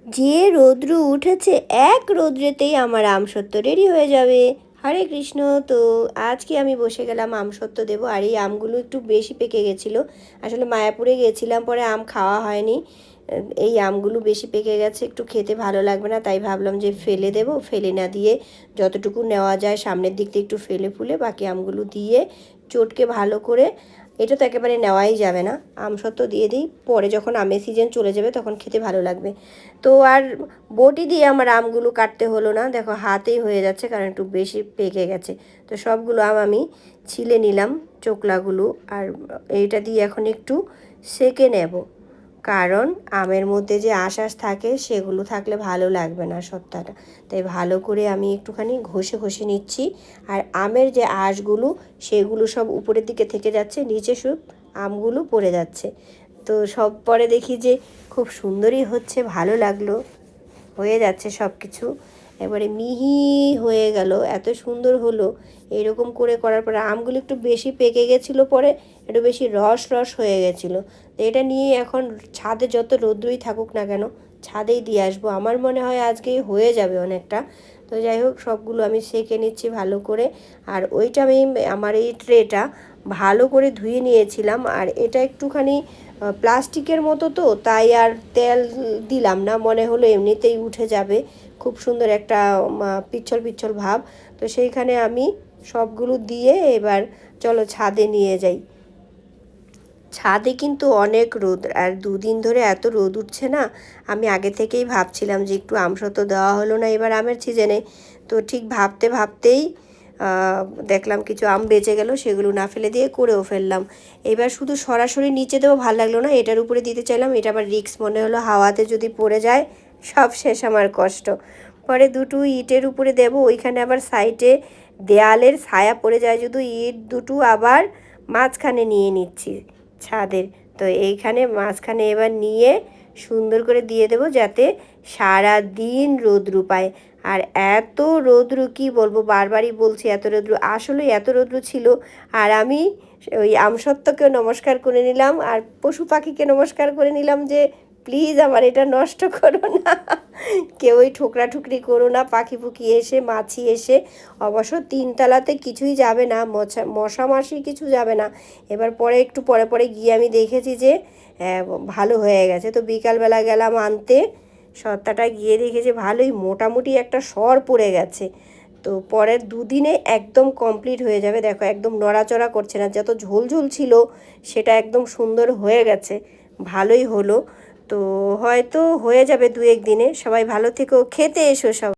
যে রৌদ্র উঠেছে, এক রৌদ্রেতেই আমার আমসত্ত্ব রেডি হয়ে যাবে। হরে কৃষ্ণ। তো আজকে আমি বসে গেলাম আমসত্ত্ব দেবো। আর এই আমগুলো একটু বেশি পেকে গেছিলো। আসলে মায়াপুরে গেছিলাম, পরে আম খাওয়া হয়নি। এই আমগুলো বেশি পেকে গেছে, একটু খেতে ভালো লাগবে না, তাই ভাবলাম যে ফেলে দেব। ফেলে না দিয়ে যতটুকু নেওয়া যায় সামনের দিক থেকে একটু ফেলে ফুলে বাকি আমগুলো দিয়ে চটকে ভালো করে, এটা তো একেবারে নেওয়াই যাবে না, আমসত্ত্ব দিয়ে দিই। পরে যখন আমের সিজন চলে যাবে তখন খেতে ভালো লাগবে। তো আর বটি দিয়ে আমার আমগুলো কাটতে হলো না, দেখো হাতেই হয়ে যাচ্ছে, কারণ একটু বেশি পেকে গেছে। তো সবগুলো আম আমি ছিলে নিলাম, চোকলাগুলো। আর এইটা দিয়ে এখন একটু সেঁকে নেব, কারণ আমের মধ্যে যে আঁশ থাকে সেগুলো থাকলে ভালো লাগবে না সত্ত্বাটা। তাই ভালো করে আমি একটুখানি ঘষে ঘষে নিচ্ছি। আর আমের যে আঁশগুলো সেগুলো সব উপরের দিকে থেকে যাচ্ছে, নিচে সব আমগুলো পড়ে যাচ্ছে। তো সব পরে দেখি যে খুব সুন্দরই হচ্ছে, ভালো লাগলো, হয়ে যাচ্ছে সব কিছু। এবারে মিহি হয়ে গেল, এত সুন্দর হলো। এরকম করে করার পরে আমগুলো একটু বেশি পেকে গেছিলো, পরে একটু বেশি রস রস হয়ে গেছিলো। তো এটা নিয়ে এখন ছাদে যত রৌদ্রই থাকুক না কেন ছাদেই দিয়ে আসবো। আমার মনে হয় আজকেই হয়ে যাবে অনেকটা। তো যাই হোক, সবগুলো আমি সেঁকে নিচ্ছি ভালো করে। আর ওইটা আমি, আমার এই ট্রেটা ভালো করে ধুয়ে নিয়েছিলাম। আর এটা একটুখানি প্লাস্টিকের মতো, তো তাই আর তেল দিলাম না, মনে হলো এমনিতেই উঠে যাবে। খুব সুন্দর একটা পিচ্ছল পিচ্ছল ভাব। তো সেইখানে আমি সবগুলো দিয়ে এবার চলো ছাদে নিয়ে যাই। ছাদে কিন্তু অনেক রোদ, আর দুদিন ধরে এত রোদ উঠছে না। আমি আগে থেকেই ভাবছিলাম যে একটু আমসত্ত্ব দেওয়া হলো না এবার আমের সিজনে। তো ঠিক ভাবতে ভাবতেই দেখলাম কিছু আম বেঁচে গেল, সেগুলো না ফেলে দিয়ে করেও ফেললাম। এবার শুধু সরাসরি নিচে দেবো ভালো লাগলো না, এটার উপরে দিতে চাইলাম। এটা আবার রিস্ক মনে হলো, হাওয়াতে যদি পড়ে যায় সব শেষ আমার কষ্ট। পরে দুটো ইটের উপরে দেবো, ওইখানে আবার সাইডে দেয়ালের ছায়া পড়ে যায় যদি, ইট দুটো আবার মাঝখানে নিয়ে নিচ্ছি ছাদের। তো এইখানে মাঝখানে এবার নিয়ে সুন্দর করে দিয়ে দেবো, যাতে সারা দিন রৌদ্র পায়। আর এত রৌদ্র কি বলবো, বারবারই বলছি এত রৌদ্র, আসলে এত রৌদ্র ছিল। আর আমি ওই আমসত্ত্বকেও নমস্কার করে নিলাম, আর পশু পাখিকে নমস্কার করে নিলাম যে প্লিজ আমার এটা নষ্ট করো না, কেউই ঠোকরাঠুকরি করো না, পাখি পুখি এসে মাছি এসে। অবশ্য তিনতলাতে কিছুই যাবে না, মশা মাছি কিছু যাবে না। এবার পরে একটু পরে পরে গিয়ে আমি দেখেছি যে ভালো হয়ে গেছে। তো বিকালবেলা গেলাম আনতে, সত্তাটা গিয়ে দেখেছি ভালোই মোটামুটি একটা সর পড়ে গেছে। তো পরের দুদিনে একদম কমপ্লিট হয়ে যাবে। দেখো একদম নড়াচড়া করছে না, যত ঝোলঝোল ছিল সেটা একদম সুন্দর হয়ে গেছে, ভালোই হলো। তো হয়তো হয়ে যাবে দু এক দিনে। সবাই ভালো থেকো, খেতে এসো সব।